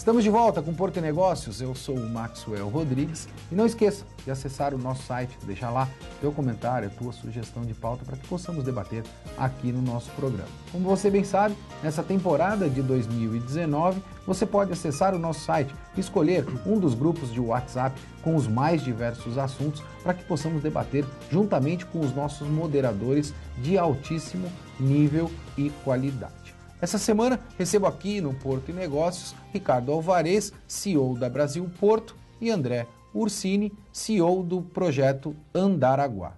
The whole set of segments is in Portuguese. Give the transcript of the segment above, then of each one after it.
Estamos de volta com Porto e Negócios, eu sou o Maxwell Rodrigues e não esqueça de acessar o nosso site, deixar lá teu comentário, a tua sugestão de pauta para que possamos debater aqui no nosso programa. Como você bem sabe, nessa temporada de 2019, você pode acessar o nosso site e escolher um dos grupos de WhatsApp com os mais diversos assuntos para que possamos debater juntamente com os nossos moderadores de altíssimo nível e qualidade. Essa semana recebo aqui no Porto e Negócios Ricardo Alvarez, CEO da Brasil Porto, e André Ursini, CEO do projeto Andaraguá.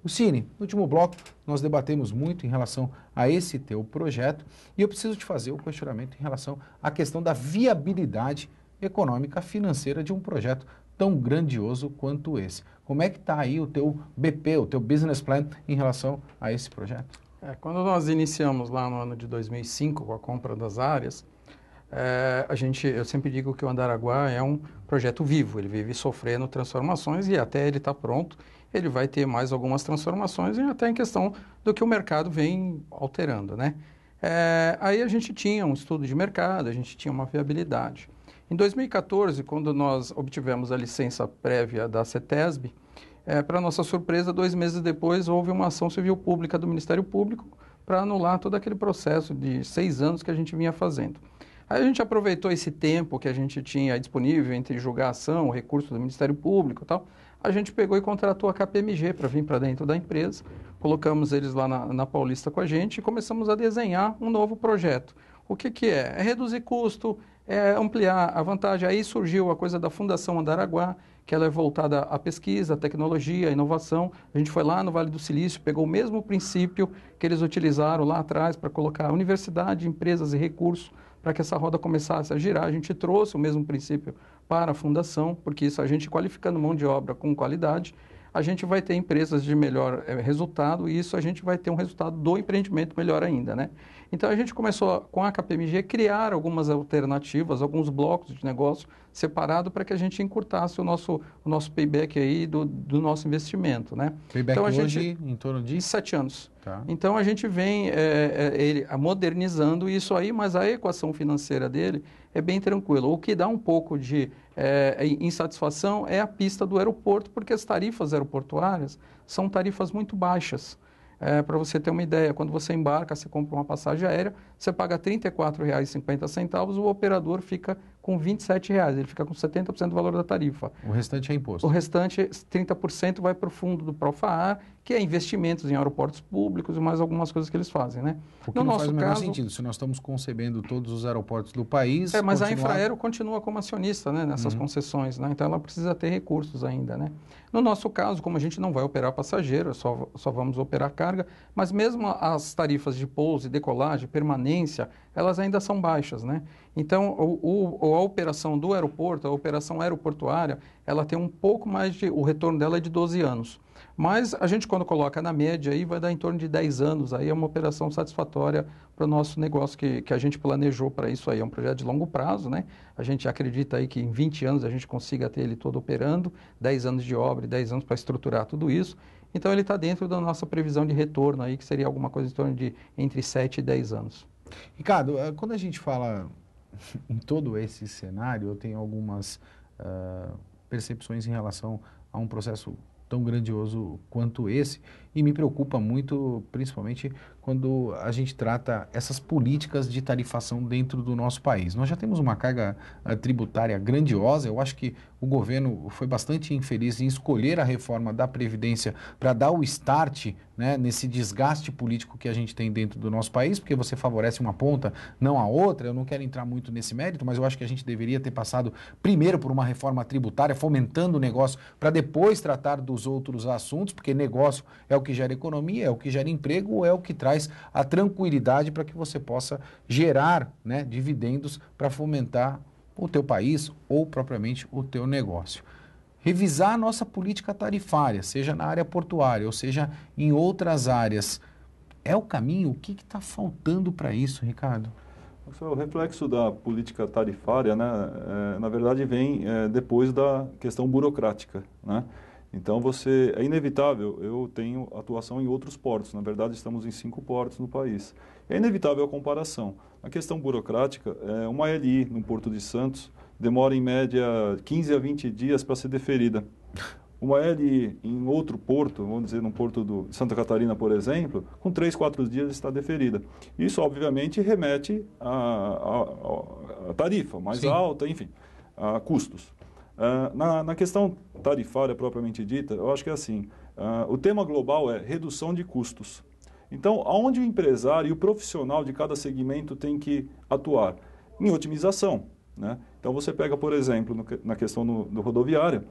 Ursini, no último bloco nós debatemos muito em relação a esse teu projeto e eu preciso te fazer o questionamento em relação à questão da viabilidade econômica financeira de um projeto tão grandioso quanto esse. Como é que está aí o teu BP, o teu business plan em relação a esse projeto? Quando nós iniciamos lá no ano de 2005 com a compra das áreas, eu sempre digo que o Andaraguá é um projeto vivo, ele vive sofrendo transformações e até ele estar pronto, ele vai ter mais algumas transformações e até em questão do que o mercado vem alterando, né? Aí a gente tinha um estudo de mercado, a gente tinha uma viabilidade. Em 2014, quando nós obtivemos a licença prévia da CETESB, para nossa surpresa, 2 meses depois, houve uma ação civil pública do Ministério Público para anular todo aquele processo de 6 anos que a gente vinha fazendo. Aí a gente aproveitou esse tempo que a gente tinha disponível entre julgar a ação, o recurso do Ministério Público e tal, a gente pegou e contratou a KPMG para vir para dentro da empresa, colocamos eles lá na Paulista com a gente e começamos a desenhar um novo projeto. O que é? É reduzir custo, é ampliar a vantagem. Aí surgiu a coisa da Fundação Andaraguá, que ela é voltada à pesquisa, à tecnologia, à inovação. A gente foi lá no Vale do Silício, pegou o mesmo princípio que eles utilizaram lá atrás para colocar universidade, empresas e recursos para que essa roda começasse a girar. A gente trouxe o mesmo princípio para a fundação, porque isso a gente qualificando mão de obra com qualidade, a gente vai ter empresas de melhor resultado e isso a gente vai ter um resultado do empreendimento melhor ainda, né? Então a gente começou com a KPMG a criar algumas alternativas, alguns blocos de negócio separado para que a gente encurtasse o nosso payback aí do nosso investimento, né? Payback então, hoje em torno de 7 anos. Tá. Então a gente vem modernizando isso aí, mas a equação financeira dele é bem tranquila. O que dá um pouco de insatisfação é a pista do aeroporto, porque as tarifas aeroportuárias são tarifas muito baixas. Para você ter uma ideia, quando você embarca, você compra uma passagem aérea, você paga R$ 34,50, o operador fica com R$ 27, ele fica com 70% do valor da tarifa. O restante é imposto? O restante, 30% vai para o fundo do Profaar, que é investimentos em aeroportos públicos e mais algumas coisas que eles fazem, né? O que não faz o menor sentido, se nós estamos concebendo todos os aeroportos do país... Mas a Infraero continua como acionista, né, nessas concessões, né? Então ela precisa ter recursos ainda, né? No nosso caso, como a gente não vai operar passageiro, só vamos operar carga, mas mesmo as tarifas de pouso, decolagem, permanência, elas ainda são baixas, né? Então, a operação do aeroporto, a operação aeroportuária, ela tem um pouco mais o retorno dela é de 12 anos. Mas a gente, quando coloca na média, aí vai dar em torno de 10 anos, aí é uma operação satisfatória para o nosso negócio que a gente planejou para isso aí. É um projeto de longo prazo, né? A gente acredita aí que em 20 anos a gente consiga ter ele todo operando, 10 anos de obra e 10 anos para estruturar tudo isso. Então, ele está dentro da nossa previsão de retorno aí, que seria alguma coisa em torno de entre 7 e 10 anos. Ricardo, quando a gente fala em todo esse cenário, eu tenho algumas percepções em relação a um processo tão grandioso quanto esse e me preocupa muito, principalmente quando a gente trata essas políticas de tarifação dentro do nosso país. Nós já temos uma carga tributária grandiosa, eu acho que o governo foi bastante infeliz em escolher a reforma da Previdência para dar o start, né, nesse desgaste político que a gente tem dentro do nosso país, porque você favorece uma ponta, não a outra. Eu não quero entrar muito nesse mérito, mas eu acho que a gente deveria ter passado primeiro por uma reforma tributária, fomentando o negócio, para depois tratar dos outros assuntos, porque negócio é o que gera economia, é o que gera emprego, é o que traz a tranquilidade para que você possa gerar, né, dividendos para fomentar o teu país ou propriamente o teu negócio. Revisar a nossa política tarifária, seja na área portuária ou seja em outras áreas, é o caminho? O que está faltando para isso, Ricardo? O reflexo da política tarifária, né, na verdade, vem depois da questão burocrática, né? Então, é inevitável, eu tenho atuação em outros portos, na verdade estamos em 5 portos no país. É inevitável a comparação. A questão burocrática, uma LI no Porto de Santos demora em média 15 a 20 dias para ser deferida. Uma LI em outro porto, vamos dizer, no porto de Santa Catarina, por exemplo, com 3, 4 dias está deferida. Isso, obviamente, remete à tarifa mais Sim. alta, enfim, a custos. Na questão tarifária propriamente dita, eu acho que é assim, o tema global é redução de custos. Então, aonde o empresário e o profissional de cada segmento tem que atuar? Em otimização, né? Então, você pega, por exemplo, na questão do rodoviário,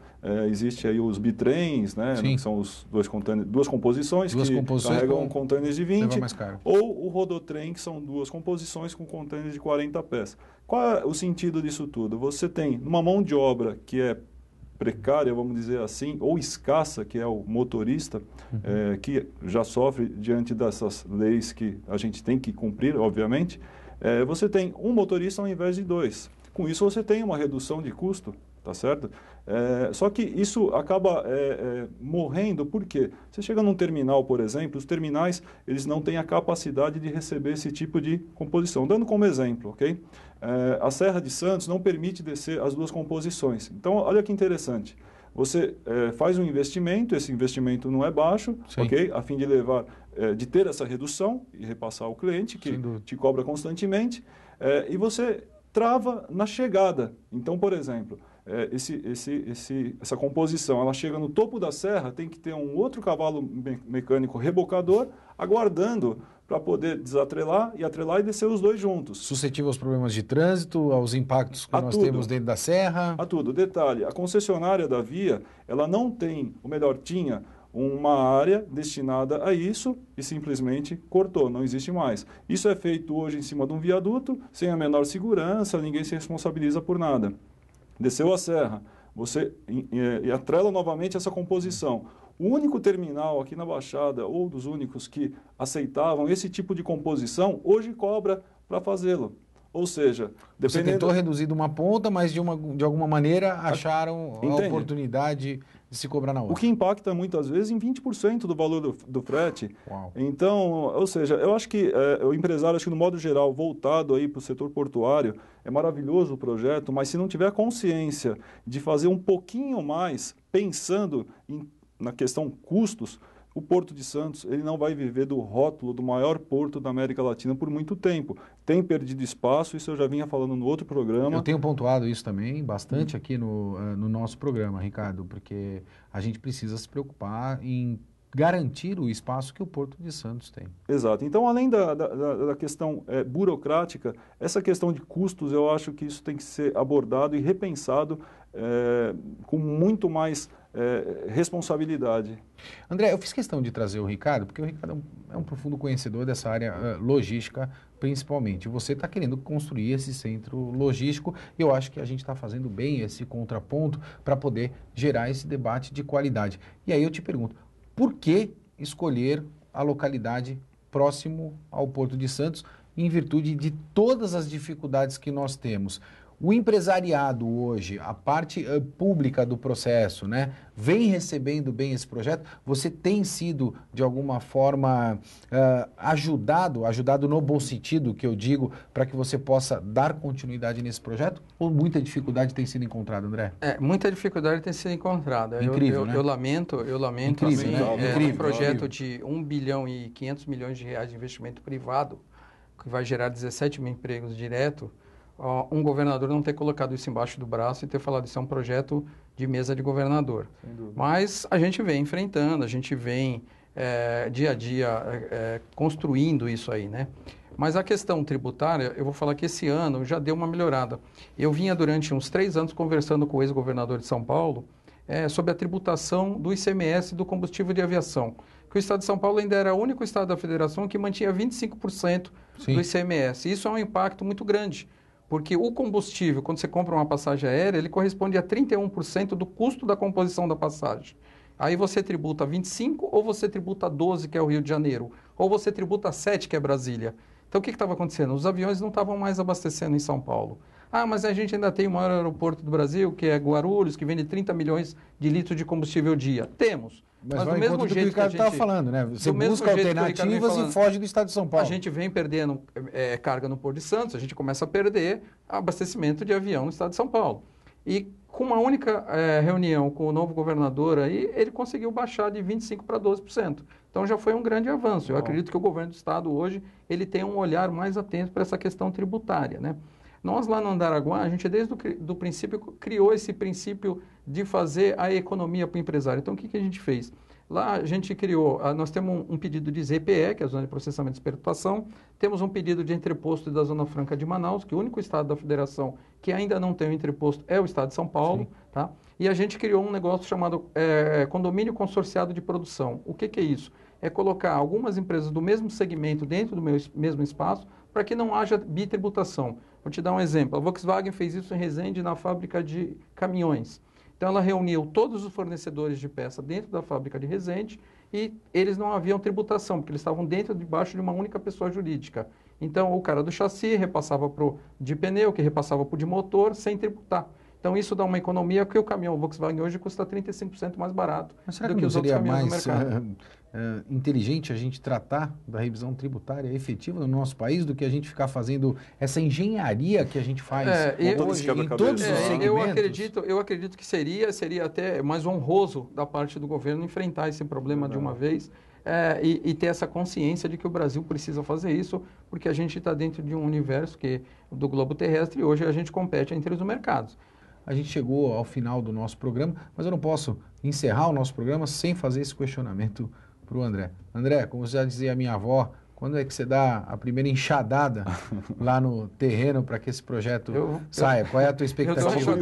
existe aí os bitrens, né? Que são os duas composições que carregam contêineres de 20, ou o rodotrem, que são 2 composições com contêineres de 40 pés. Qual é o sentido disso tudo? Você tem uma mão de obra que é precária, vamos dizer assim, ou escassa, que é o motorista, que já sofre diante dessas leis que a gente tem que cumprir, obviamente. Você tem um motorista ao invés de 2. Com isso, você tem uma redução de custo, tá certo? Só que isso acaba morrendo, por quê? Você chega num terminal, por exemplo, os terminais, eles não têm a capacidade de receber esse tipo de composição. Dando como exemplo, ok? A Serra de Santos não permite descer as 2 composições. Então, olha que interessante. Você faz um investimento, esse investimento não é baixo, ok? A fim de de ter essa redução e repassar ao cliente, que te cobra constantemente, e você trava na chegada. Então, por exemplo, essa composição, ela chega no topo da serra, tem que ter um outro cavalo mecânico rebocador aguardando para poder desatrelar e descer os 2 juntos. Suscetível aos problemas de trânsito, aos impactos que nós temos dentro da serra. A tudo. Detalhe, a concessionária da via, ela não tem, ou melhor, tinha uma área destinada a isso e simplesmente cortou, não existe mais. Isso é feito hoje em cima de um viaduto, sem a menor segurança, ninguém se responsabiliza por nada. Desceu a serra, você atrela novamente essa composição. O único terminal aqui na Baixada, ou dos únicos que aceitavam esse tipo de composição, hoje cobra para fazê-lo. Ou seja, você tentou reduzir de uma ponta, mas de alguma maneira acharam a oportunidade de se cobrar na outra. O que impacta muitas vezes em 20% do valor do frete. Uau. Então, ou seja, eu acho que o empresário, acho que no modo geral, voltado aí para o setor portuário, é maravilhoso o projeto, mas se não tiver consciência de fazer um pouquinho mais, pensando na questão custos, o Porto de Santos ele não vai viver do rótulo do maior porto da América Latina por muito tempo. Tem perdido espaço, isso eu já vinha falando no outro programa. Eu tenho pontuado isso também bastante aqui no nosso programa, Ricardo, porque a gente precisa se preocupar em garantir o espaço que o Porto de Santos tem. Exato. Então, além da questão burocrática, essa questão de custos, eu acho que isso tem que ser abordado e repensado com muito mais responsabilidade. André, eu fiz questão de trazer o Ricardo, porque o Ricardo é um profundo conhecedor dessa área logística, principalmente. Você está querendo construir esse centro logístico e eu acho que a gente está fazendo bem esse contraponto para poder gerar esse debate de qualidade. E aí eu te pergunto, por que escolher a localidade próximo ao Porto de Santos, em virtude de todas as dificuldades que nós temos? O empresariado hoje, a parte pública do processo, né, vem recebendo bem esse projeto? Você tem sido, de alguma forma, ajudado no bom sentido, que eu digo, para que você possa dar continuidade nesse projeto? Ou muita dificuldade tem sido encontrada, André? Muita dificuldade tem sido encontrada. Incrível, né? Eu lamento, incrível, assim, né? Incrível, um projeto de 1 bilhão e 500 milhões de reais de investimento privado, que vai gerar 17 mil empregos direto, um governador não ter colocado isso embaixo do braço e ter falado isso é um projeto de mesa de governador. Mas a gente vem enfrentando, a gente vem dia a dia construindo isso aí, né? Mas a questão tributária, eu vou falar que esse ano já deu uma melhorada. Eu vinha durante uns 3 anos conversando com o ex-governador de São Paulo sobre a tributação do ICMS do combustível de aviação. Que o estado de São Paulo ainda era o único estado da federação que mantinha 25% do ICMS. Isso é um impacto muito grande. Porque o combustível, quando você compra uma passagem aérea, ele corresponde a 31% do custo da composição da passagem. Aí você tributa 25% ou você tributa 12%, que é o Rio de Janeiro, ou você tributa 7%, que é Brasília. Então, o que estava acontecendo? Os aviões não estavam mais abastecendo em São Paulo. Ah, mas a gente ainda tem o maior aeroporto do Brasil, que é Guarulhos, que vende 30 milhões de litros de combustível dia. Temos. Mas do mesmo jeito que o Ricardo estava falando, né? Você busca alternativas e foge do estado de São Paulo. A gente vem perdendo carga no Porto de Santos, a gente começa a perder abastecimento de avião no estado de São Paulo. E com uma única reunião com o novo governador aí, ele conseguiu baixar de 25% para 12%. Então já foi um grande avanço. Eu acredito que o governo do estado hoje ele tem um olhar mais atento para essa questão tributária, né? Nós lá no Andaraguá, a gente desde o princípio criou esse princípio de fazer a economia para o empresário. Então o que a gente fez? Lá a gente criou, nós temos um pedido de ZPE, que é a Zona de Processamento e Exportação, temos um pedido de entreposto da Zona Franca de Manaus, que o único estado da federação que ainda não tem o entreposto é o estado de São Paulo, tá? E a gente criou um negócio chamado Condomínio Consorciado de Produção. O que é isso? É colocar algumas empresas do mesmo segmento dentro do mesmo espaço para que não haja bitributação. Vou te dar um exemplo. A Volkswagen fez isso em Resende, na fábrica de caminhões. Então, ela reuniu todos os fornecedores de peça dentro da fábrica de Resende e eles não haviam tributação, porque eles estavam debaixo de uma única pessoa jurídica. Então, o cara do chassi repassava para o de pneu, que repassava para o de motor, sem tributar. Então, isso dá uma economia que o caminhão Volkswagen hoje custa 35% mais barato do que os outros caminhões do mercado. Inteligente a gente tratar da revisão tributária efetiva no nosso país do que a gente ficar fazendo essa engenharia que a gente faz hoje em todos os segmentos? Eu acredito que seria até mais honroso da parte do governo enfrentar esse problema de uma vez e ter essa consciência de que o Brasil precisa fazer isso, porque a gente está dentro de um universo do globo terrestre e hoje a gente compete entre os mercados. A gente chegou ao final do nosso programa, mas eu não posso encerrar o nosso programa sem fazer esse questionamento para o André. André, como já dizia a minha avó, quando é que você dá a primeira enxadada lá no terreno para que esse projeto saia? Qual é a tua expectativa?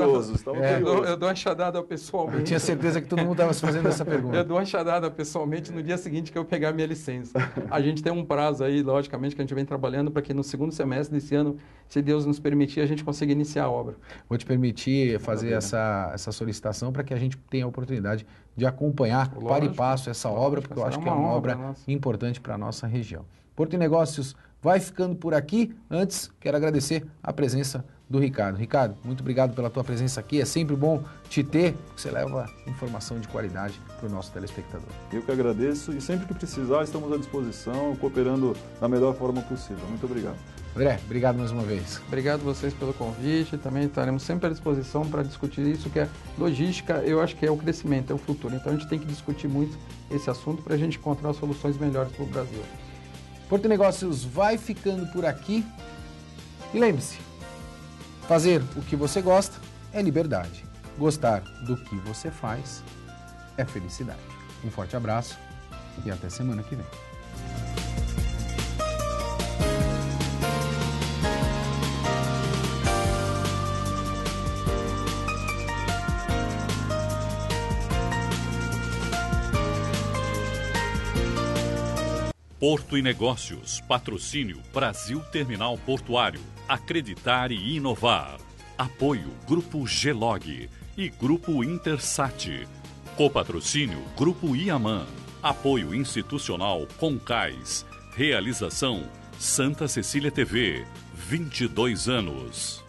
Eu dou a enxadada pessoalmente. Eu tinha certeza que todo mundo estava se fazendo essa pergunta. Eu dou a enxadada pessoalmente no dia seguinte que eu pegar a minha licença. A gente tem um prazo aí, logicamente, que a gente vem trabalhando para que no segundo semestre desse ano, se Deus nos permitir, a gente consiga iniciar a obra. Vou te permitir fazer essa solicitação para que a gente tenha a oportunidade de acompanhar para e passo essa obra, porque eu acho que é uma obra importante para a nossa região. Porto e Negócios vai ficando por aqui. Antes, quero agradecer a presença do Ricardo. Ricardo, muito obrigado pela tua presença aqui. É sempre bom te ter, porque você leva informação de qualidade para o nosso telespectador. Eu que agradeço e sempre que precisar estamos à disposição, cooperando da melhor forma possível. Muito obrigado. André, obrigado mais uma vez. Obrigado a vocês pelo convite. Também estaremos sempre à disposição para discutir isso, que é logística. Eu acho que é o crescimento, é o futuro. Então a gente tem que discutir muito esse assunto para a gente encontrar soluções melhores para o Brasil. Porto Negócios vai ficando por aqui. E lembre-se, fazer o que você gosta é liberdade. Gostar do que você faz é felicidade. Um forte abraço e até semana que vem. Porto e Negócios, patrocínio Brasil Terminal Portuário, acreditar e inovar. Apoio Grupo Gelog e Grupo Intersat. Copatrocínio Grupo Iaman. Apoio institucional Concais. Realização Santa Cecília TV, 22 anos.